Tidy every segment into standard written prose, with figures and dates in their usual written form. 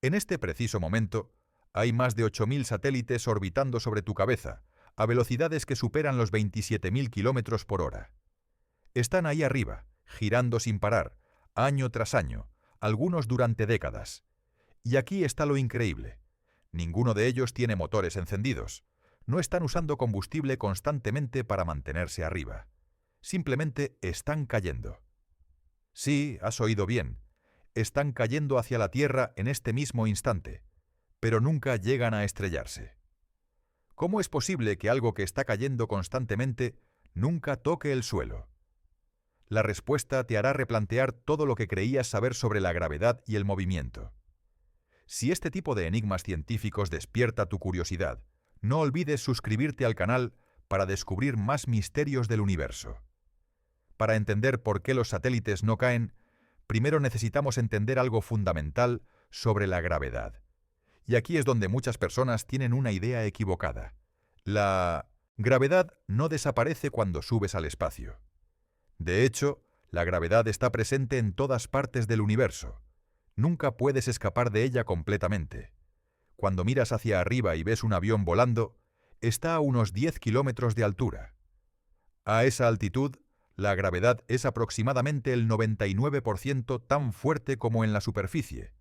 En este preciso momento, hay más de 8.000 satélites orbitando sobre tu cabeza, a velocidades que superan los 27.000 kilómetros por hora. Están ahí arriba, girando sin parar, año tras año, algunos durante décadas. Y aquí está lo increíble. Ninguno de ellos tiene motores encendidos. No están usando combustible constantemente para mantenerse arriba. Simplemente están cayendo. Sí, has oído bien. Están cayendo hacia la Tierra en este mismo instante, pero nunca llegan a estrellarse. ¿Cómo es posible que algo que está cayendo constantemente nunca toque el suelo? La respuesta te hará replantear todo lo que creías saber sobre la gravedad y el movimiento. Si este tipo de enigmas científicos despierta tu curiosidad, no olvides suscribirte al canal para descubrir más misterios del universo. Para entender por qué los satélites no caen, primero necesitamos entender algo fundamental sobre la gravedad. Y aquí es donde muchas personas tienen una idea equivocada. La gravedad no desaparece cuando subes al espacio. De hecho, la gravedad está presente en todas partes del universo. Nunca puedes escapar de ella completamente. Cuando miras hacia arriba y ves un avión volando, está a unos 10 kilómetros de altura. A esa altitud, la gravedad es aproximadamente el 99% tan fuerte como en la superficie.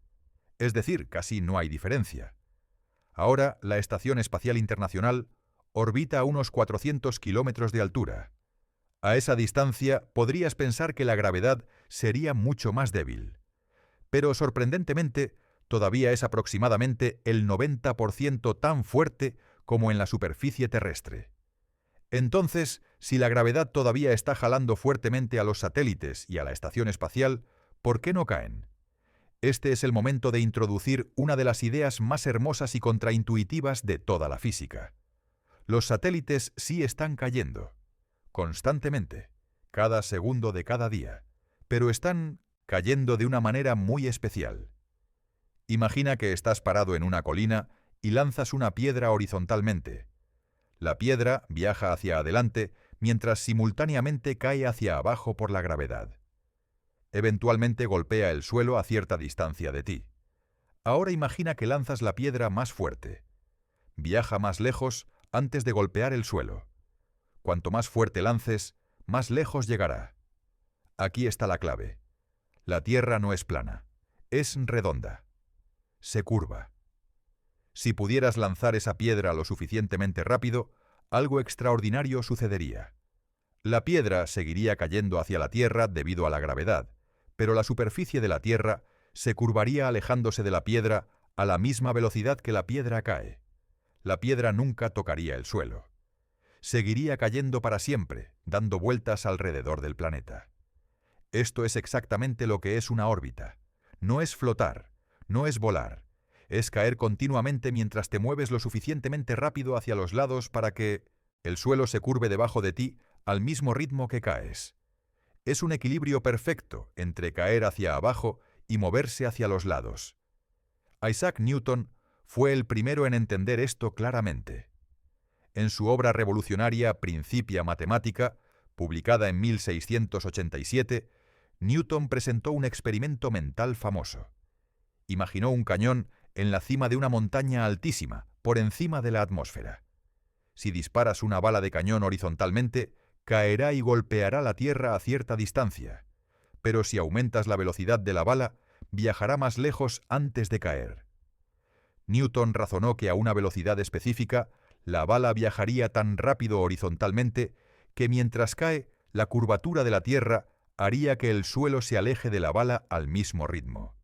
Es decir, casi no hay diferencia. Ahora, la Estación Espacial Internacional orbita a unos 400 kilómetros de altura. A esa distancia, podrías pensar que la gravedad sería mucho más débil. Pero, sorprendentemente, todavía es aproximadamente el 90% tan fuerte como en la superficie terrestre. Entonces, si la gravedad todavía está jalando fuertemente a los satélites y a la estación espacial, ¿por qué no caen? Este es el momento de introducir una de las ideas más hermosas y contraintuitivas de toda la física. Los satélites sí están cayendo, constantemente, cada segundo de cada día, pero están cayendo de una manera muy especial. Imagina que estás parado en una colina y lanzas una piedra horizontalmente. La piedra viaja hacia adelante mientras simultáneamente cae hacia abajo por la gravedad. Eventualmente golpea el suelo a cierta distancia de ti. Ahora imagina que lanzas la piedra más fuerte. Viaja más lejos antes de golpear el suelo. Cuanto más fuerte lances, más lejos llegará. Aquí está la clave. La Tierra no es plana, es redonda. Se curva. Si pudieras lanzar esa piedra lo suficientemente rápido, algo extraordinario sucedería. La piedra seguiría cayendo hacia la Tierra debido a la gravedad, pero la superficie de la Tierra se curvaría alejándose de la piedra a la misma velocidad que la piedra cae. La piedra nunca tocaría el suelo. Seguiría cayendo para siempre, dando vueltas alrededor del planeta. Esto es exactamente lo que es una órbita. No es flotar, no es volar. Es caer continuamente mientras te mueves lo suficientemente rápido hacia los lados para que el suelo se curve debajo de ti al mismo ritmo que caes. Es un equilibrio perfecto entre caer hacia abajo y moverse hacia los lados. Isaac Newton fue el primero en entender esto claramente. En su obra revolucionaria Principia Mathematica, publicada en 1687, Newton presentó un experimento mental famoso. Imaginó un cañón en la cima de una montaña altísima, por encima de la atmósfera. Si disparas una bala de cañón horizontalmente, caerá y golpeará la Tierra a cierta distancia. Pero si aumentas la velocidad de la bala, viajará más lejos antes de caer. Newton razonó que a una velocidad específica, la bala viajaría tan rápido horizontalmente que mientras cae, la curvatura de la Tierra haría que el suelo se aleje de la bala al mismo ritmo.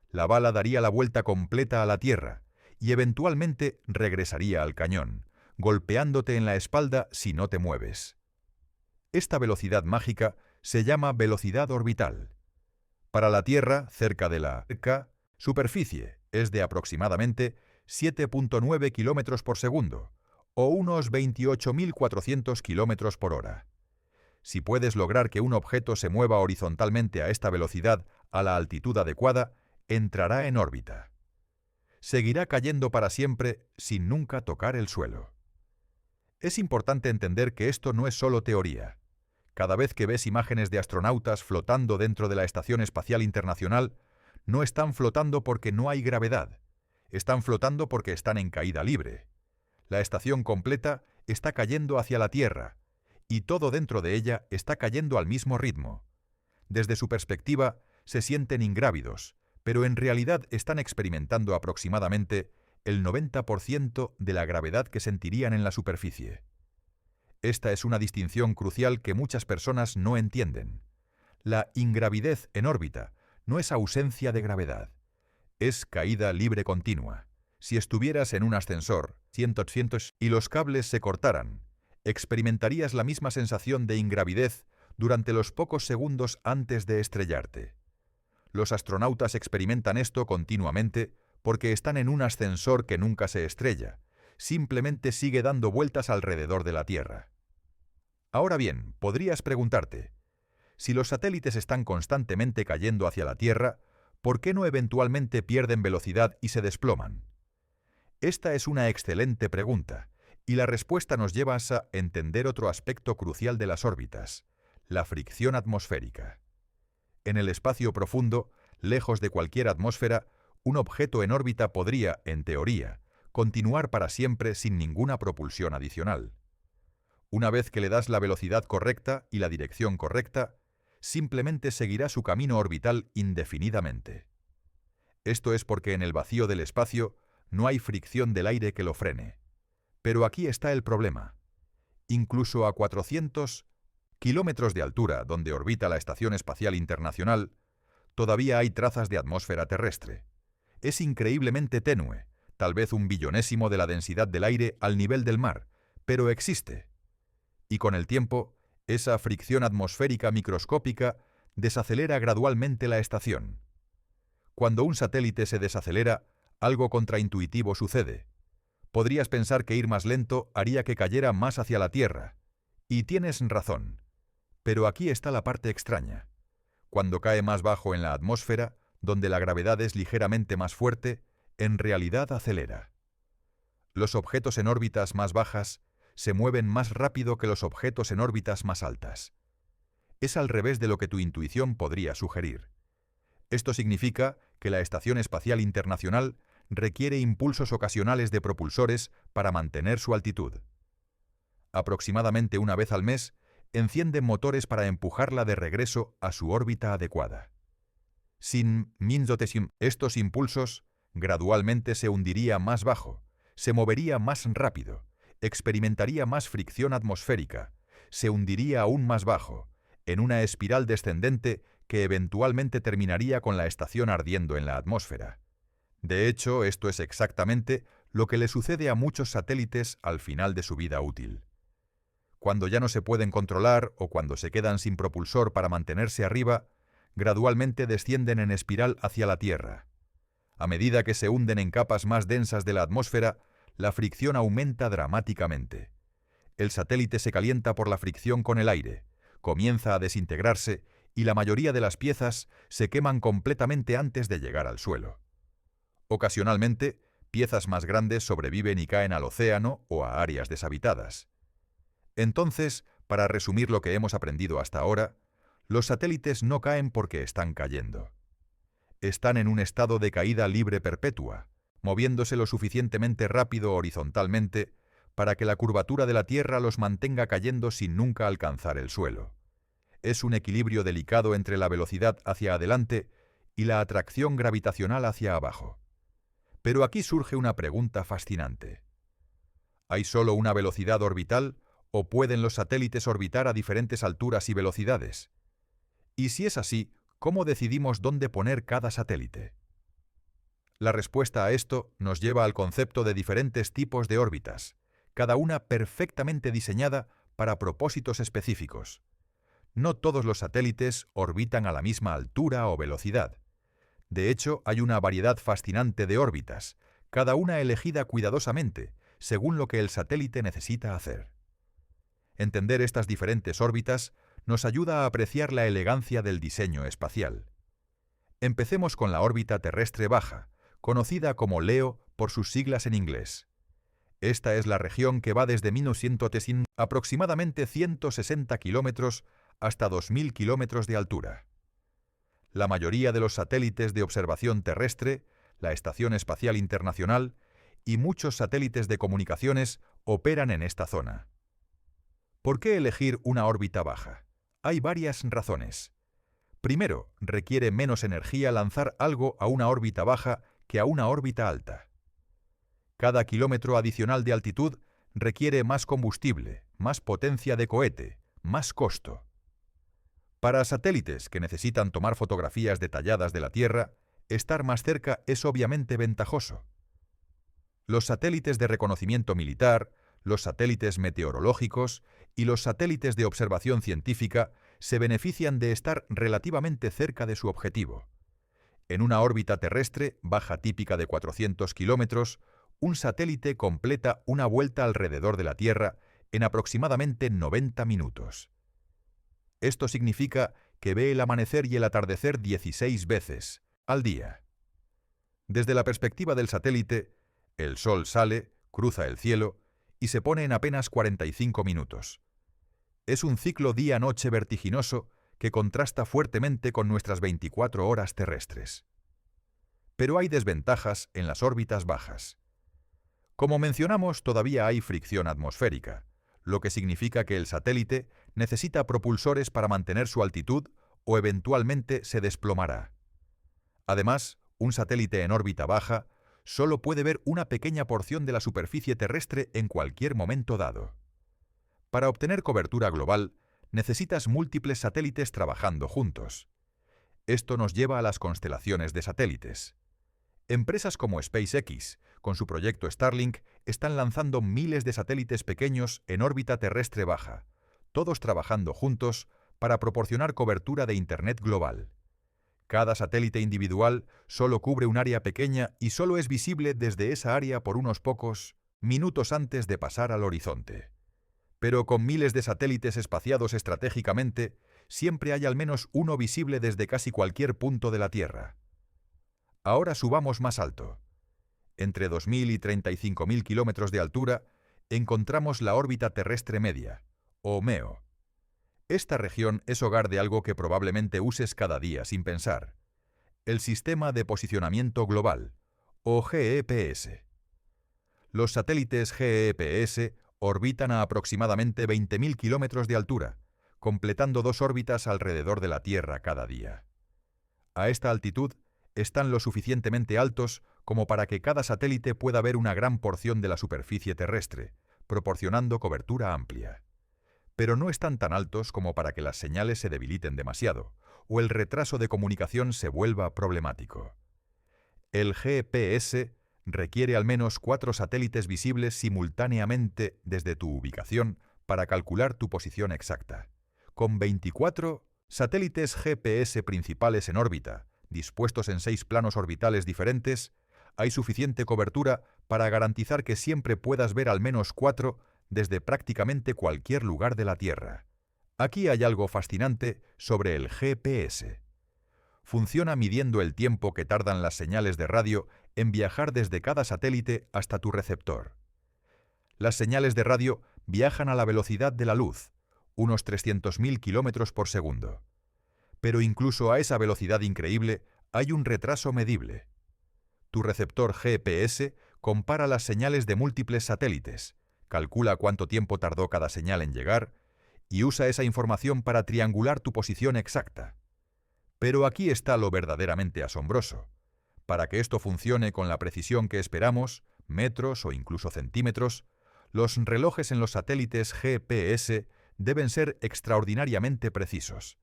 La bala daría la vuelta completa a la Tierra y eventualmente regresaría al cañón, golpeándote en la espalda si no te mueves. Esta velocidad mágica se llama velocidad orbital. Para la Tierra, cerca de la superficie, es de aproximadamente 7.9 kilómetros por segundo, o unos 28.400 kilómetros por hora. Si puedes lograr que un objeto se mueva horizontalmente a esta velocidad a la altitud adecuada, entrará en órbita. Seguirá cayendo para siempre sin nunca tocar el suelo. Es importante entender que esto no es solo teoría. Cada vez que ves imágenes de astronautas flotando dentro de la Estación Espacial Internacional, no están flotando porque no hay gravedad. Están flotando porque están en caída libre. La estación completa está cayendo hacia la Tierra, y todo dentro de ella está cayendo al mismo ritmo. Desde su perspectiva, se sienten ingrávidos, pero en realidad están experimentando aproximadamente el 90% de la gravedad que sentirían en la superficie. Esta es una distinción crucial que muchas personas no entienden. La ingravidez en órbita no es ausencia de gravedad, es caída libre continua. Si estuvieras en un ascensor, cientos, y los cables se cortaran, experimentarías la misma sensación de ingravidez durante los pocos segundos antes de estrellarte. Los astronautas experimentan esto continuamente porque están en un ascensor que nunca se estrella, simplemente sigue dando vueltas alrededor de la Tierra. Ahora bien, podrías preguntarte, si los satélites están constantemente cayendo hacia la Tierra, ¿por qué no eventualmente pierden velocidad y se desploman? Esta es una excelente pregunta, y la respuesta nos lleva a entender otro aspecto crucial de las órbitas, la fricción atmosférica. En el espacio profundo, lejos de cualquier atmósfera, un objeto en órbita podría, en teoría, continuar para siempre sin ninguna propulsión adicional. Una vez que le das la velocidad correcta y la dirección correcta, simplemente seguirá su camino orbital indefinidamente. Esto es porque en el vacío del espacio no hay fricción del aire que lo frene. Pero aquí está el problema. Incluso a 400 kilómetros de altura, donde orbita la Estación Espacial Internacional, todavía hay trazas de atmósfera terrestre. Es increíblemente tenue, tal vez un billonésimo de la densidad del aire al nivel del mar, pero existe. Y con el tiempo, esa fricción atmosférica microscópica desacelera gradualmente la estación. Cuando un satélite se desacelera, algo contraintuitivo sucede. Podrías pensar que ir más lento haría que cayera más hacia la Tierra. Y tienes razón. Pero aquí está la parte extraña. Cuando cae más bajo en la atmósfera, donde la gravedad es ligeramente más fuerte, en realidad acelera. Los objetos en órbitas más bajas se mueven más rápido que los objetos en órbitas más altas. Es al revés de lo que tu intuición podría sugerir. Esto significa que la Estación Espacial Internacional requiere impulsos ocasionales de propulsores para mantener su altitud. Aproximadamente una vez al mes, encienden motores para empujarla de regreso a su órbita adecuada. Sin estos impulsos, gradualmente se hundiría más bajo, se movería más rápido, experimentaría más fricción atmosférica, se hundiría aún más bajo, en una espiral descendente que eventualmente terminaría con la estación ardiendo en la atmósfera. De hecho, esto es exactamente lo que le sucede a muchos satélites al final de su vida útil. Cuando ya no se pueden controlar o cuando se quedan sin propulsor para mantenerse arriba, gradualmente descienden en espiral hacia la Tierra. A medida que se hunden en capas más densas de la atmósfera, la fricción aumenta dramáticamente. El satélite se calienta por la fricción con el aire, comienza a desintegrarse y la mayoría de las piezas se queman completamente antes de llegar al suelo. Ocasionalmente, piezas más grandes sobreviven y caen al océano o a áreas deshabitadas. Entonces, para resumir lo que hemos aprendido hasta ahora, los satélites no caen porque están cayendo. Están en un estado de caída libre perpetua, moviéndose lo suficientemente rápido horizontalmente para que la curvatura de la Tierra los mantenga cayendo sin nunca alcanzar el suelo. Es un equilibrio delicado entre la velocidad hacia adelante y la atracción gravitacional hacia abajo. Pero aquí surge una pregunta fascinante. ¿Hay solo una velocidad orbital o pueden los satélites orbitar a diferentes alturas y velocidades? Y si es así, ¿cómo decidimos dónde poner cada satélite? La respuesta a esto nos lleva al concepto de diferentes tipos de órbitas, cada una perfectamente diseñada para propósitos específicos. No todos los satélites orbitan a la misma altura o velocidad. De hecho, hay una variedad fascinante de órbitas, cada una elegida cuidadosamente, según lo que el satélite necesita hacer. Entender estas diferentes órbitas nos ayuda a apreciar la elegancia del diseño espacial. Empecemos con la órbita terrestre baja, conocida como LEO por sus siglas en inglés. Esta es la región que va desde 1900 aproximadamente 160 kilómetros hasta 2000 kilómetros de altura. La mayoría de los satélites de observación terrestre, la Estación Espacial Internacional y muchos satélites de comunicaciones operan en esta zona. ¿Por qué elegir una órbita baja? Hay varias razones. Primero, requiere menos energía lanzar algo a una órbita baja que a una órbita alta. Cada kilómetro adicional de altitud requiere más combustible, más potencia de cohete, más costo. Para satélites que necesitan tomar fotografías detalladas de la Tierra, estar más cerca es obviamente ventajoso. Los satélites de reconocimiento militar, los satélites meteorológicos y los satélites de observación científica se benefician de estar relativamente cerca de su objetivo. En una órbita terrestre baja típica de 400 kilómetros, un satélite completa una vuelta alrededor de la Tierra en aproximadamente 90 minutos. Esto significa que ve el amanecer y el atardecer 16 veces al día. Desde la perspectiva del satélite, el Sol sale, cruza el cielo y se pone en apenas 45 minutos. Es un ciclo día-noche vertiginoso que contrasta fuertemente con nuestras 24 horas terrestres. Pero hay desventajas en las órbitas bajas. Como mencionamos, todavía hay fricción atmosférica, lo que significa que el satélite necesita propulsores para mantener su altitud o eventualmente se desplomará. Además, un satélite en órbita baja solo puede ver una pequeña porción de la superficie terrestre en cualquier momento dado. Para obtener cobertura global, necesitas múltiples satélites trabajando juntos. Esto nos lleva a las constelaciones de satélites. Empresas como SpaceX, con su proyecto Starlink, están lanzando miles de satélites pequeños en órbita terrestre baja, todos trabajando juntos para proporcionar cobertura de Internet global. Cada satélite individual solo cubre un área pequeña y solo es visible desde esa área por unos pocos minutos antes de pasar al horizonte. Pero con miles de satélites espaciados estratégicamente, siempre hay al menos uno visible desde casi cualquier punto de la Tierra. Ahora subamos más alto. Entre 2.000 y 35.000 kilómetros de altura, encontramos la órbita terrestre media, o MEO. Esta región es hogar de algo que probablemente uses cada día sin pensar: el Sistema de Posicionamiento Global, o GPS. Los satélites GPS orbitan a aproximadamente 20.000 kilómetros de altura, completando 2 órbitas alrededor de la Tierra cada día. A esta altitud, están lo suficientemente altos como para que cada satélite pueda ver una gran porción de la superficie terrestre, proporcionando cobertura amplia. Pero no están tan altos como para que las señales se debiliten demasiado, o el retraso de comunicación se vuelva problemático. El GPS requiere al menos 4 satélites visibles simultáneamente desde tu ubicación para calcular tu posición exacta. Con 24 satélites GPS principales en órbita, dispuestos en 6 planos orbitales diferentes, hay suficiente cobertura para garantizar que siempre puedas ver al menos 4 desde prácticamente cualquier lugar de la Tierra. Aquí hay algo fascinante sobre el GPS. Funciona midiendo el tiempo que tardan las señales de radio en viajar desde cada satélite hasta tu receptor. Las señales de radio viajan a la velocidad de la luz, unos 300.000 kilómetros por segundo. Pero incluso a esa velocidad increíble hay un retraso medible. Tu receptor GPS compara las señales de múltiples satélites, calcula cuánto tiempo tardó cada señal en llegar y usa esa información para triangular tu posición exacta. Pero aquí está lo verdaderamente asombroso. Para que esto funcione con la precisión que esperamos, metros o incluso centímetros, los relojes en los satélites GPS deben ser extraordinariamente precisos.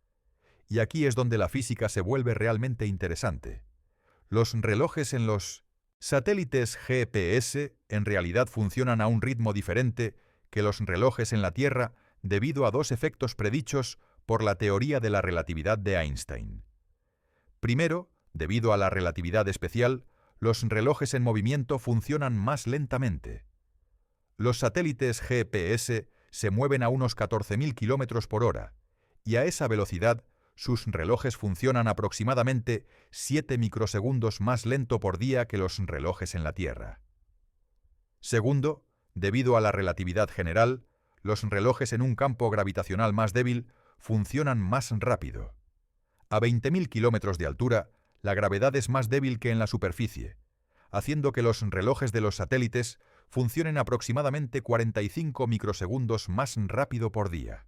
Y aquí es donde la física se vuelve realmente interesante. Los relojes en los satélites GPS en realidad funcionan a un ritmo diferente que los relojes en la Tierra debido a 2 efectos predichos por la teoría de la relatividad de Einstein. Primero, debido a la relatividad especial, los relojes en movimiento funcionan más lentamente. Los satélites GPS se mueven a unos 14.000 kilómetros por hora, y a esa velocidad sus relojes funcionan aproximadamente 7 microsegundos más lento por día que los relojes en la Tierra. Segundo, debido a la relatividad general, los relojes en un campo gravitacional más débil funcionan más rápido. A 20.000 kilómetros de altura, la gravedad es más débil que en la superficie, haciendo que los relojes de los satélites funcionen aproximadamente 45 microsegundos más rápido por día.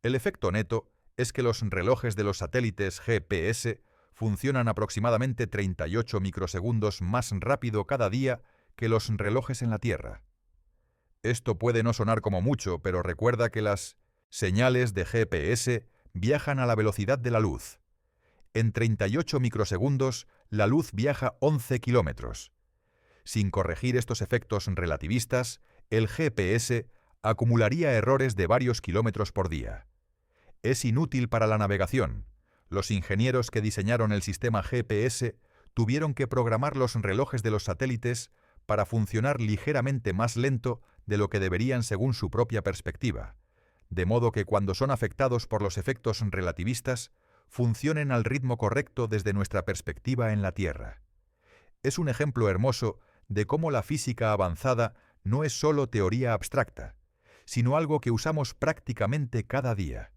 El efecto neto es que los relojes de los satélites GPS funcionan aproximadamente 38 microsegundos más rápido cada día que los relojes en la Tierra. Esto puede no sonar como mucho, pero recuerda que las señales de GPS viajan a la velocidad de la luz. En 38 microsegundos, la luz viaja 11 kilómetros. Sin corregir estos efectos relativistas, el GPS acumularía errores de varios kilómetros por día. Es inútil para la navegación. Los ingenieros que diseñaron el sistema GPS tuvieron que programar los relojes de los satélites para funcionar ligeramente más lento de lo que deberían según su propia perspectiva, de modo que cuando son afectados por los efectos relativistas, funcionen al ritmo correcto desde nuestra perspectiva en la Tierra. Es un ejemplo hermoso de cómo la física avanzada no es solo teoría abstracta, sino algo que usamos prácticamente cada día.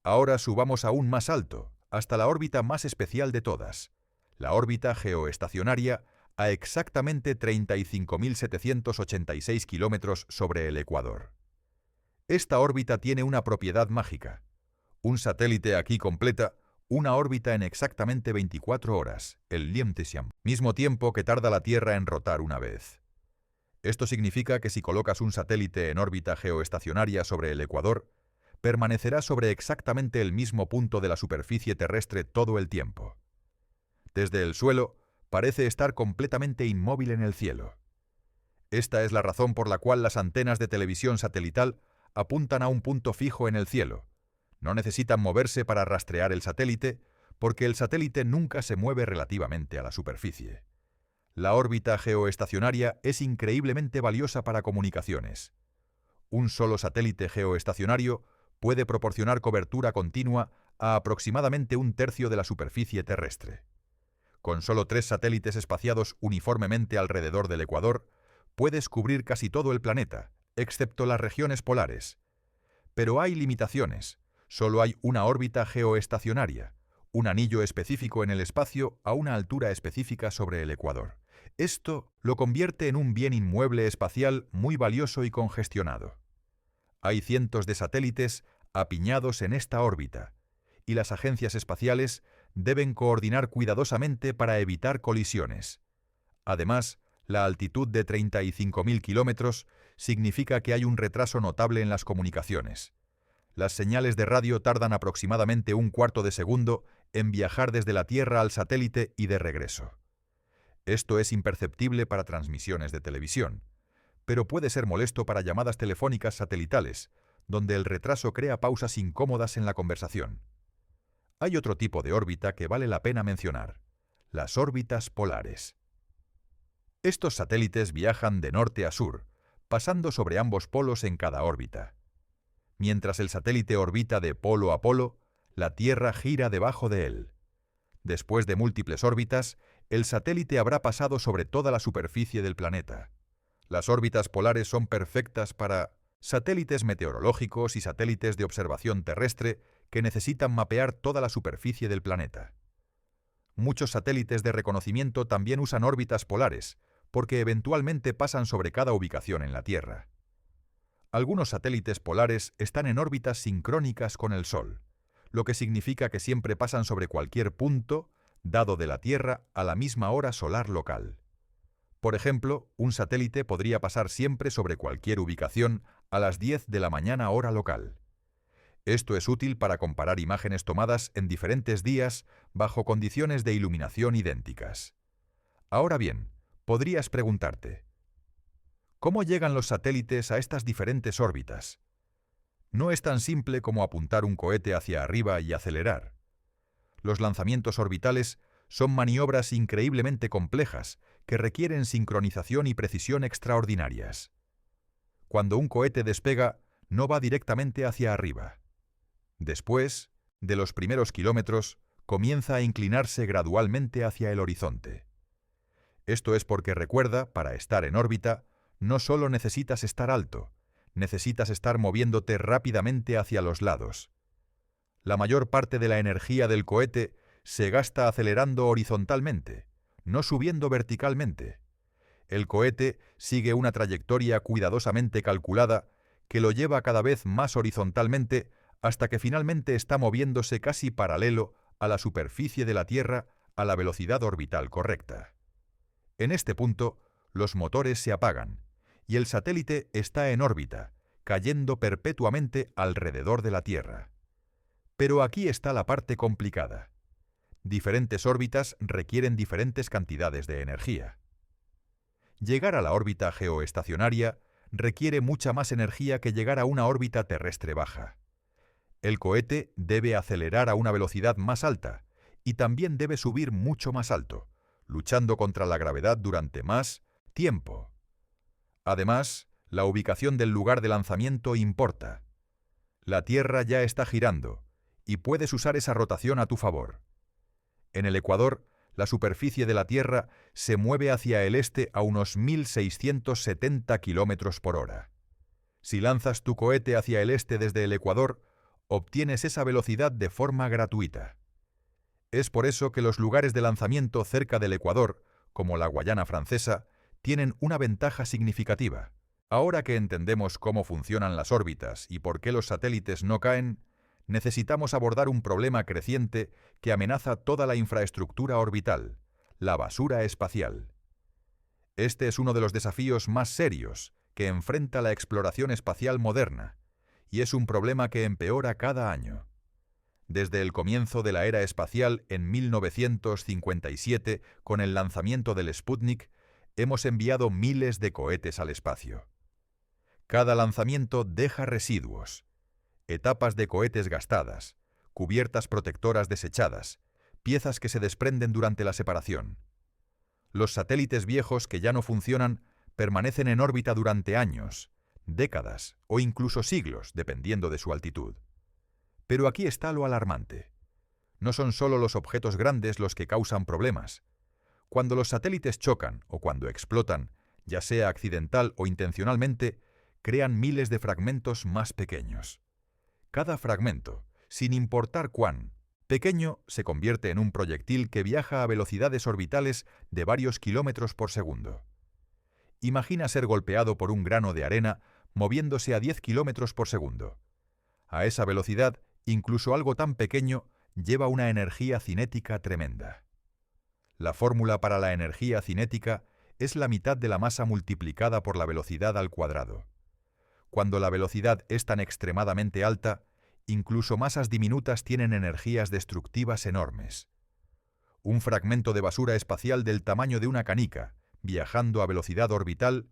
Ahora subamos aún más alto, hasta la órbita más especial de todas, la órbita geoestacionaria, a exactamente 35.786 kilómetros sobre el ecuador. Esta órbita tiene una propiedad mágica. Un satélite aquí completa una órbita en exactamente 24 horas, el Liemtesiam, mismo tiempo que tarda la Tierra en rotar una vez. Esto significa que si colocas un satélite en órbita geoestacionaria sobre el ecuador, permanecerá sobre exactamente el mismo punto de la superficie terrestre todo el tiempo. Desde el suelo, parece estar completamente inmóvil en el cielo. Esta es la razón por la cual las antenas de televisión satelital apuntan a un punto fijo en el cielo. No necesitan moverse para rastrear el satélite, porque el satélite nunca se mueve relativamente a la superficie. La órbita geoestacionaria es increíblemente valiosa para comunicaciones. Un solo satélite geoestacionario puede proporcionar cobertura continua a aproximadamente un tercio de la superficie terrestre. Con solo 3 satélites espaciados uniformemente alrededor del ecuador, puedes cubrir casi todo el planeta, excepto las regiones polares. Pero hay limitaciones. Solo hay una órbita geoestacionaria, un anillo específico en el espacio a una altura específica sobre el ecuador. Esto lo convierte en un bien inmueble espacial muy valioso y congestionado. Hay cientos de satélites apiñados en esta órbita, y las agencias espaciales deben coordinar cuidadosamente para evitar colisiones. Además, la altitud de 35.000 kilómetros significa que hay un retraso notable en las comunicaciones. Las señales de radio tardan aproximadamente un cuarto de segundo en viajar desde la Tierra al satélite y de regreso. Esto es imperceptible para transmisiones de televisión, pero puede ser molesto para llamadas telefónicas satelitales, donde el retraso crea pausas incómodas en la conversación. Hay otro tipo de órbita que vale la pena mencionar: las órbitas polares. Estos satélites viajan de norte a sur, pasando sobre ambos polos en cada órbita. Mientras el satélite orbita de polo a polo, la Tierra gira debajo de él. Después de múltiples órbitas, el satélite habrá pasado sobre toda la superficie del planeta. Las órbitas polares son perfectas para satélites meteorológicos y satélites de observación terrestre que necesitan mapear toda la superficie del planeta. Muchos satélites de reconocimiento también usan órbitas polares, porque eventualmente pasan sobre cada ubicación en la Tierra. Algunos satélites polares están en órbitas sincrónicas con el Sol, lo que significa que siempre pasan sobre cualquier punto dado de la Tierra a la misma hora solar local. Por ejemplo, un satélite podría pasar siempre sobre cualquier ubicación a las 10 de la mañana hora local. Esto es útil para comparar imágenes tomadas en diferentes días bajo condiciones de iluminación idénticas. Ahora bien, podrías preguntarte: ¿cómo llegan los satélites a estas diferentes órbitas? No es tan simple como apuntar un cohete hacia arriba y acelerar. Los lanzamientos orbitales son maniobras increíblemente complejas que requieren sincronización y precisión extraordinarias. Cuando un cohete despega, no va directamente hacia arriba. Después, de los primeros kilómetros, comienza a inclinarse gradualmente hacia el horizonte. Esto es porque, recuerda, para estar en órbita, no solo necesitas estar alto, necesitas estar moviéndote rápidamente hacia los lados. La mayor parte de la energía del cohete se gasta acelerando horizontalmente, no subiendo verticalmente. El cohete sigue una trayectoria cuidadosamente calculada que lo lleva cada vez más horizontalmente hasta que finalmente está moviéndose casi paralelo a la superficie de la Tierra a la velocidad orbital correcta. En este punto, los motores se apagan y el satélite está en órbita, cayendo perpetuamente alrededor de la Tierra. Pero aquí está la parte complicada. Diferentes órbitas requieren diferentes cantidades de energía. Llegar a la órbita geoestacionaria requiere mucha más energía que llegar a una órbita terrestre baja. El cohete debe acelerar a una velocidad más alta y también debe subir mucho más alto, luchando contra la gravedad durante más tiempo. Además, la ubicación del lugar de lanzamiento importa. La Tierra ya está girando y puedes usar esa rotación a tu favor. En el ecuador, la superficie de la Tierra se mueve hacia el este a unos 1.670 km por hora. Si lanzas tu cohete hacia el este desde el ecuador, obtienes esa velocidad de forma gratuita. Es por eso que los lugares de lanzamiento cerca del ecuador, como la Guayana Francesa, tienen una ventaja significativa. Ahora que entendemos cómo funcionan las órbitas y por qué los satélites no caen, necesitamos abordar un problema creciente que amenaza toda la infraestructura orbital, la basura espacial. Este es uno de los desafíos más serios que enfrenta la exploración espacial moderna, y es un problema que empeora cada año. Desde el comienzo de la era espacial en 1957, con el lanzamiento del Sputnik, hemos enviado miles de cohetes al espacio. Cada lanzamiento deja residuos, etapas de cohetes gastadas, cubiertas protectoras desechadas, piezas que se desprenden durante la separación. Los satélites viejos que ya no funcionan permanecen en órbita durante años, décadas o incluso siglos, dependiendo de su altitud. Pero aquí está lo alarmante. No son solo los objetos grandes los que causan problemas. Cuando los satélites chocan o cuando explotan, ya sea accidental o intencionalmente, crean miles de fragmentos más pequeños. Cada fragmento, sin importar cuán pequeño, se convierte en un proyectil que viaja a velocidades orbitales de varios kilómetros por segundo. Imagina ser golpeado por un grano de arena moviéndose a 10 kilómetros por segundo. A esa velocidad, incluso algo tan pequeño lleva una energía cinética tremenda. La fórmula para la energía cinética es la mitad de la masa multiplicada por la velocidad al cuadrado. Cuando la velocidad es tan extremadamente alta, incluso masas diminutas tienen energías destructivas enormes. Un fragmento de basura espacial del tamaño de una canica, viajando a velocidad orbital,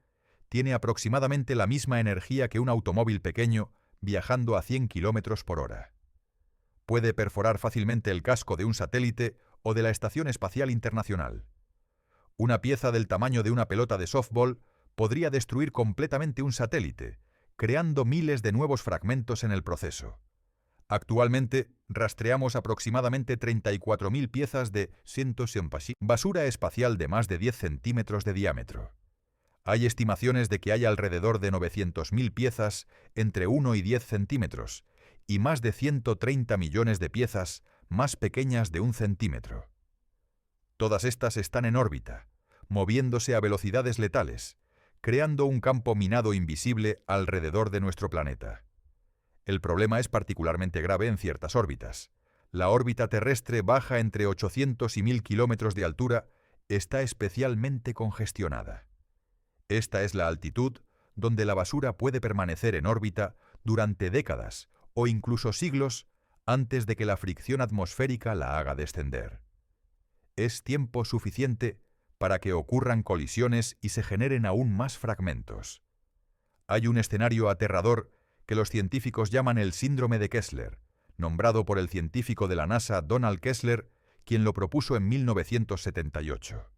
tiene aproximadamente la misma energía que un automóvil pequeño viajando a 100 km por hora. Puede perforar fácilmente el casco de un satélite o de la Estación Espacial Internacional. Una pieza del tamaño de una pelota de softball podría destruir completamente un satélite, creando miles de nuevos fragmentos en el proceso. Actualmente, rastreamos aproximadamente 34.000 piezas de basura espacial de más de 10 centímetros de diámetro. Hay estimaciones de que hay alrededor de 900.000 piezas entre 1 y 10 centímetros y más de 130 millones de piezas más pequeñas de 1 centímetro. Todas estas están en órbita, moviéndose a velocidades letales, creando un campo minado invisible alrededor de nuestro planeta. El problema es particularmente grave en ciertas órbitas. La órbita terrestre baja entre 800 y 1.000 kilómetros de altura está especialmente congestionada. Esta es la altitud donde la basura puede permanecer en órbita durante décadas o incluso siglos antes de que la fricción atmosférica la haga descender. Es tiempo suficiente para que ocurran colisiones y se generen aún más fragmentos. Hay un escenario aterrador que los científicos llaman el síndrome de Kessler, nombrado por el científico de la NASA Donald Kessler, quien lo propuso en 1978.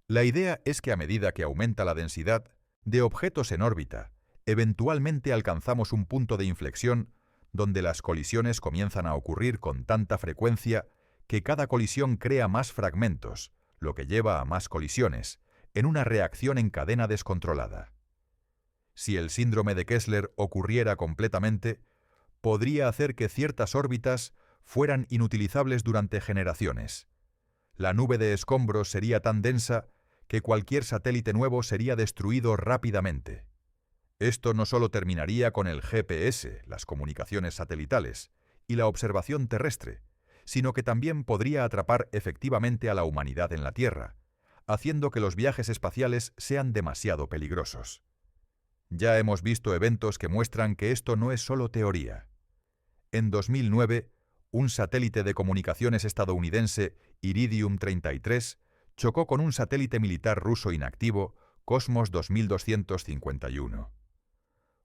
La idea es que a medida que aumenta la densidad de objetos en órbita, eventualmente alcanzamos un punto de inflexión donde las colisiones comienzan a ocurrir con tanta frecuencia que cada colisión crea más fragmentos, lo que lleva a más colisiones, en una reacción en cadena descontrolada. Si el síndrome de Kessler ocurriera completamente, podría hacer que ciertas órbitas fueran inutilizables durante generaciones. La nube de escombros sería tan densa que cualquier satélite nuevo sería destruido rápidamente. Esto no solo terminaría con el GPS, las comunicaciones satelitales, y la observación terrestre, sino que también podría atrapar efectivamente a la humanidad en la Tierra, haciendo que los viajes espaciales sean demasiado peligrosos. Ya hemos visto eventos que muestran que esto no es solo teoría. En 2009, un satélite de comunicaciones estadounidense, Iridium 33, chocó con un satélite militar ruso inactivo, Cosmos 2251.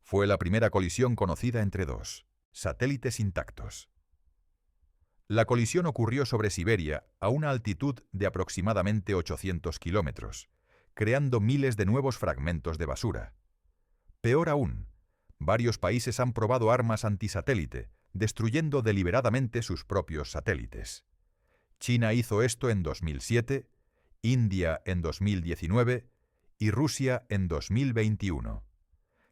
Fue la primera colisión conocida entre dos satélites intactos. La colisión ocurrió sobre Siberia a una altitud de aproximadamente 800 kilómetros, creando miles de nuevos fragmentos de basura. Peor aún, varios países han probado armas antisatélite, destruyendo deliberadamente sus propios satélites. China hizo esto en 2007, India en 2019 y Rusia en 2021.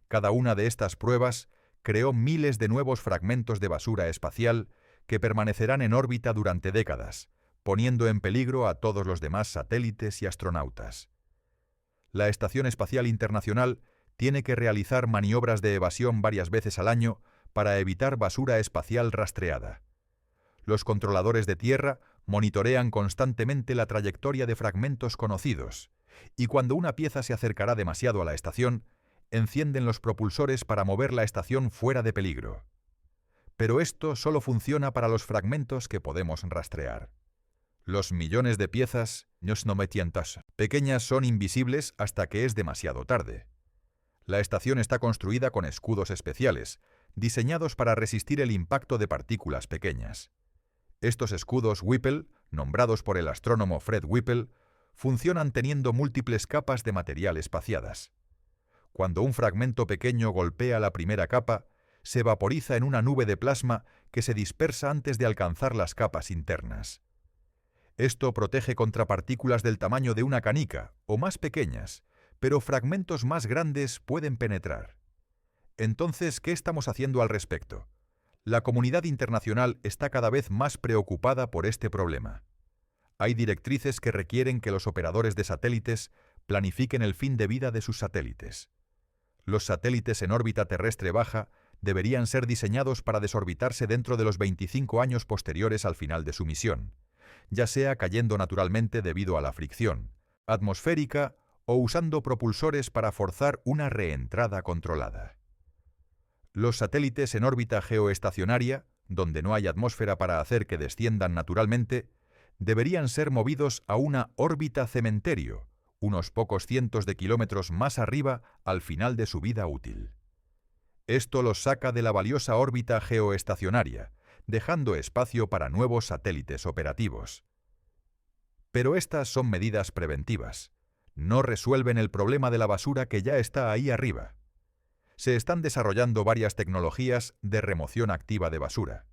Cada una de estas pruebas creó miles de nuevos fragmentos de basura espacial que permanecerán en órbita durante décadas, poniendo en peligro a todos los demás satélites y astronautas. La Estación Espacial Internacional tiene que realizar maniobras de evasión varias veces al año para evitar basura espacial rastreada. Los controladores de tierra monitorean constantemente la trayectoria de fragmentos conocidos, y cuando una pieza se acercará demasiado a la estación, encienden los propulsores para mover la estación fuera de peligro. Pero esto solo funciona para los fragmentos que podemos rastrear. Los millones de piezas pequeñas son invisibles hasta que es demasiado tarde. La estación está construida con escudos especiales, diseñados para resistir el impacto de partículas pequeñas. Estos escudos Whipple, nombrados por el astrónomo Fred Whipple, funcionan teniendo múltiples capas de material espaciadas. Cuando un fragmento pequeño golpea la primera capa, se vaporiza en una nube de plasma que se dispersa antes de alcanzar las capas internas. Esto protege contra partículas del tamaño de una canica o más pequeñas, pero fragmentos más grandes pueden penetrar. Entonces, ¿qué estamos haciendo al respecto? La comunidad internacional está cada vez más preocupada por este problema. Hay directrices que requieren que los operadores de satélites planifiquen el fin de vida de sus satélites. Los satélites en órbita terrestre baja deberían ser diseñados para desorbitarse dentro de los 25 años posteriores al final de su misión, ya sea cayendo naturalmente debido a la fricción atmosférica o usando propulsores para forzar una reentrada controlada. Los satélites en órbita geoestacionaria, donde no hay atmósfera para hacer que desciendan naturalmente, deberían ser movidos a una órbita cementerio, unos pocos cientos de kilómetros más arriba al final de su vida útil. Esto los saca de la valiosa órbita geoestacionaria, dejando espacio para nuevos satélites operativos. Pero estas son medidas preventivas. No resuelven el problema de la basura que ya está ahí arriba. Se están desarrollando varias tecnologías de remoción activa de basura.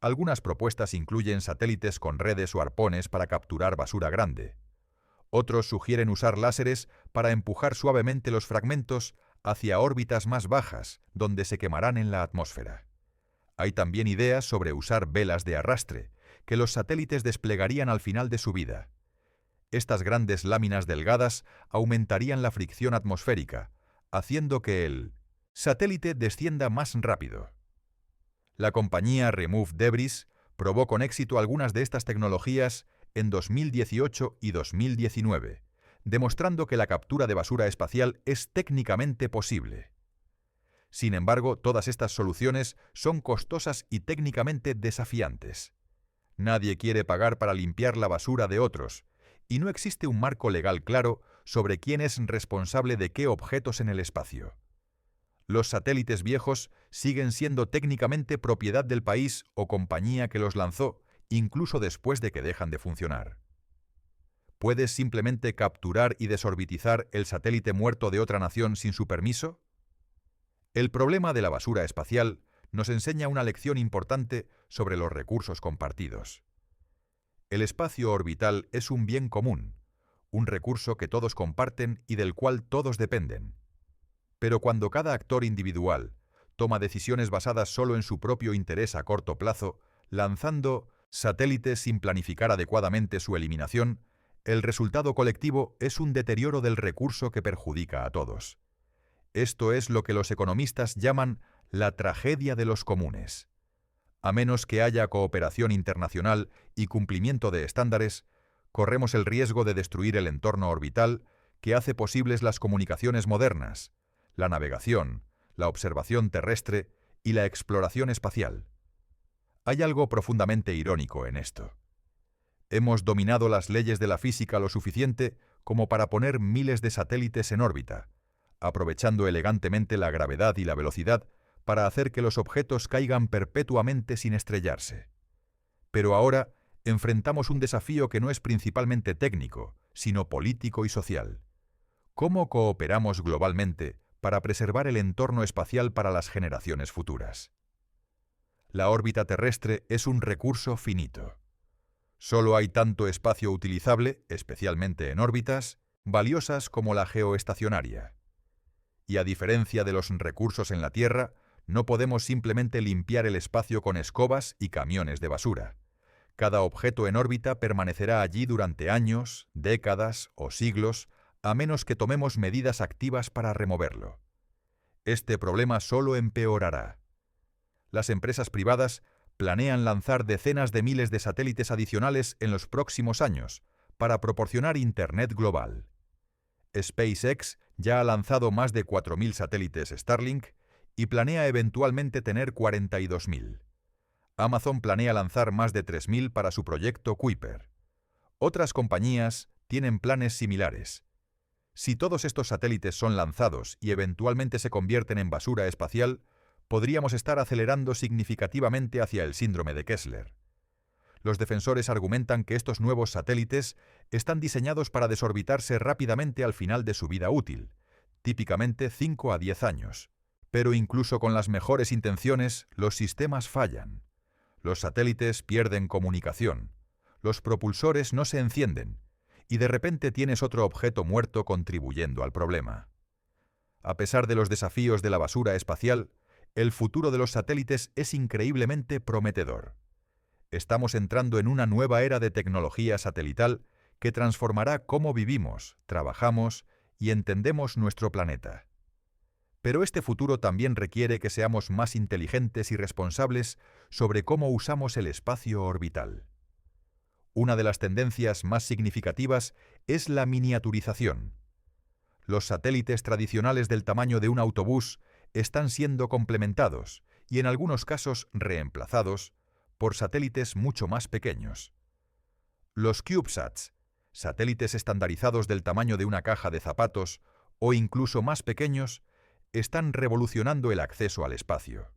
Algunas propuestas incluyen satélites con redes o arpones para capturar basura grande. Otros sugieren usar láseres para empujar suavemente los fragmentos hacia órbitas más bajas, donde se quemarán en la atmósfera. Hay también ideas sobre usar velas de arrastre, que los satélites desplegarían al final de su vida. Estas grandes láminas delgadas aumentarían la fricción atmosférica, haciendo que el satélite descienda más rápido. La compañía Remove Debris probó con éxito algunas de estas tecnologías en 2018 y 2019, demostrando que la captura de basura espacial es técnicamente posible. Sin embargo, todas estas soluciones son costosas y técnicamente desafiantes. Nadie quiere pagar para limpiar la basura de otros, y no existe un marco legal claro sobre quién es responsable de qué objetos en el espacio. Los satélites viejos siguen siendo técnicamente propiedad del país o compañía que los lanzó, incluso después de que dejan de funcionar. ¿Puedes simplemente capturar y desorbitizar el satélite muerto de otra nación sin su permiso? El problema de la basura espacial nos enseña una lección importante sobre los recursos compartidos. El espacio orbital es un bien común, un recurso que todos comparten y del cual todos dependen. Pero cuando cada actor individual toma decisiones basadas solo en su propio interés a corto plazo, lanzando satélites sin planificar adecuadamente su eliminación, el resultado colectivo es un deterioro del recurso que perjudica a todos. Esto es lo que los economistas llaman la tragedia de los comunes. A menos que haya cooperación internacional y cumplimiento de estándares, corremos el riesgo de destruir el entorno orbital que hace posibles las comunicaciones modernas, la navegación, la observación terrestre y la exploración espacial. Hay algo profundamente irónico en esto. Hemos dominado las leyes de la física lo suficiente como para poner miles de satélites en órbita, aprovechando elegantemente la gravedad y la velocidad para hacer que los objetos caigan perpetuamente sin estrellarse. Pero ahora enfrentamos un desafío que no es principalmente técnico, sino político y social. ¿Cómo cooperamos globalmente para preservar el entorno espacial para las generaciones futuras? La órbita terrestre es un recurso finito. Solo hay tanto espacio utilizable, especialmente en órbitas, valiosas como la geoestacionaria. Y a diferencia de los recursos en la Tierra, no podemos simplemente limpiar el espacio con escobas y camiones de basura. Cada objeto en órbita permanecerá allí durante años, décadas o siglos, a menos que tomemos medidas activas para removerlo. Este problema solo empeorará. Las empresas privadas planean lanzar decenas de miles de satélites adicionales en los próximos años para proporcionar Internet global. SpaceX ya ha lanzado más de 4.000 satélites Starlink y planea eventualmente tener 42.000. Amazon planea lanzar más de 3.000 para su proyecto Kuiper. Otras compañías tienen planes similares. Si todos estos satélites son lanzados y eventualmente se convierten en basura espacial, podríamos estar acelerando significativamente hacia el síndrome de Kessler. Los defensores argumentan que estos nuevos satélites están diseñados para desorbitarse rápidamente al final de su vida útil, típicamente 5 a 10 años. Pero incluso con las mejores intenciones, los sistemas fallan. Los satélites pierden comunicación, los propulsores no se encienden, y de repente tienes otro objeto muerto contribuyendo al problema. A pesar de los desafíos de la basura espacial, el futuro de los satélites es increíblemente prometedor. Estamos entrando en una nueva era de tecnología satelital que transformará cómo vivimos, trabajamos y entendemos nuestro planeta. Pero este futuro también requiere que seamos más inteligentes y responsables sobre cómo usamos el espacio orbital. Una de las tendencias más significativas es la miniaturización. Los satélites tradicionales del tamaño de un autobús están siendo complementados y en algunos casos reemplazados por satélites mucho más pequeños. Los CubeSats, satélites estandarizados del tamaño de una caja de zapatos o incluso más pequeños, están revolucionando el acceso al espacio.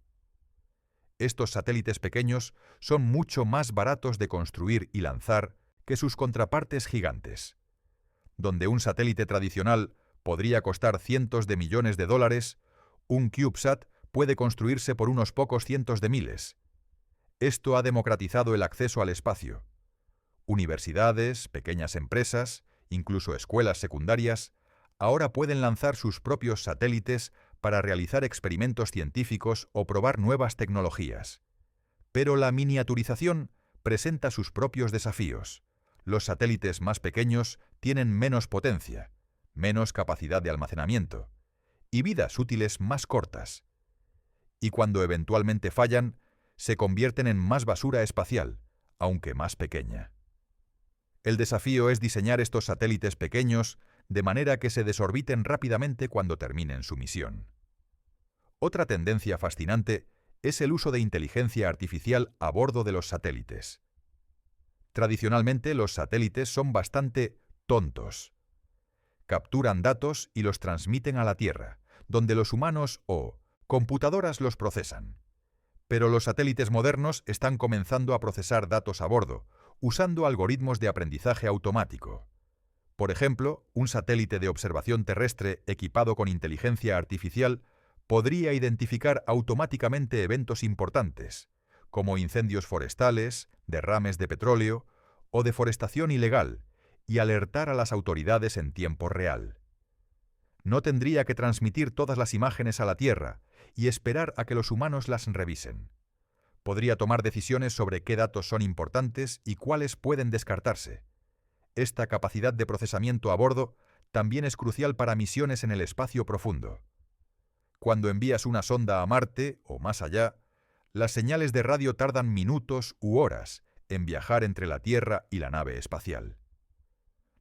Estos satélites pequeños son mucho más baratos de construir y lanzar que sus contrapartes gigantes. Donde un satélite tradicional podría costar cientos de millones de dólares, un CubeSat puede construirse por unos pocos cientos de miles. Esto ha democratizado el acceso al espacio. Universidades, pequeñas empresas, incluso escuelas secundarias, ahora pueden lanzar sus propios satélites para realizar experimentos científicos o probar nuevas tecnologías. Pero la miniaturización presenta sus propios desafíos. Los satélites más pequeños tienen menos potencia, menos capacidad de almacenamiento y vidas útiles más cortas. Y cuando eventualmente fallan, se convierten en más basura espacial, aunque más pequeña. El desafío es diseñar estos satélites pequeños de manera que se desorbiten rápidamente cuando terminen su misión. Otra tendencia fascinante es el uso de inteligencia artificial a bordo de los satélites. Tradicionalmente, los satélites son bastante tontos. Capturan datos y los transmiten a la Tierra, donde los humanos o computadoras los procesan. Pero los satélites modernos están comenzando a procesar datos a bordo, usando algoritmos de aprendizaje automático. Por ejemplo, un satélite de observación terrestre equipado con inteligencia artificial podría identificar automáticamente eventos importantes, como incendios forestales, derrames de petróleo o deforestación ilegal, y alertar a las autoridades en tiempo real. No tendría que transmitir todas las imágenes a la Tierra y esperar a que los humanos las revisen. Podría tomar decisiones sobre qué datos son importantes y cuáles pueden descartarse. Esta capacidad de procesamiento a bordo también es crucial para misiones en el espacio profundo. Cuando envías una sonda a Marte o más allá, las señales de radio tardan minutos u horas en viajar entre la Tierra y la nave espacial.